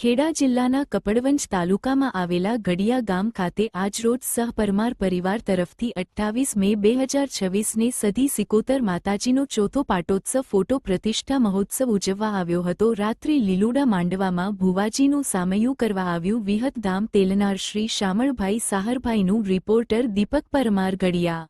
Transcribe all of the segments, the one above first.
ખેડા જિલ્લાના કપડવંજ તાલુકામાં આવેલા ગડિયા ગામ ખાતે આજરોજ સહપરમાર પરિવાર તરફથી 28 મે 2026ને સધી સિકોતર માતાજીનો ચોથો પાટોત્સવ ફોટો પ્રતિષ્ઠા મહોત્સવ ઉજવવા આવ્યો હતો। રાત્રે લીલુડા માંડવામાં ભુવાજીનું સામૈયું કરવા આવ્યું। વિહતધામ તેલનાર શ્રી શામળભાઈ સાહરભાઈનું રિપોર્ટર દીપક પરમાર ગડિયા।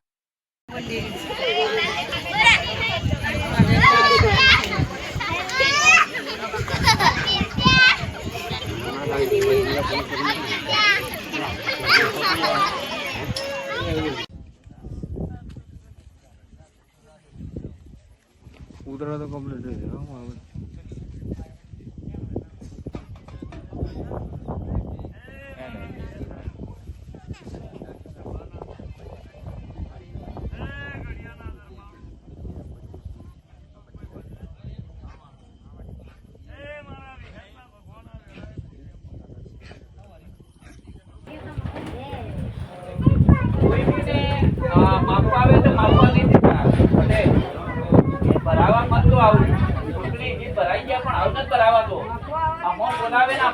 उधर तो कंप्लीट है ना ભરાઈ ગયા પણ આવ ન કરાવા તો આ મોન બોલાવે ના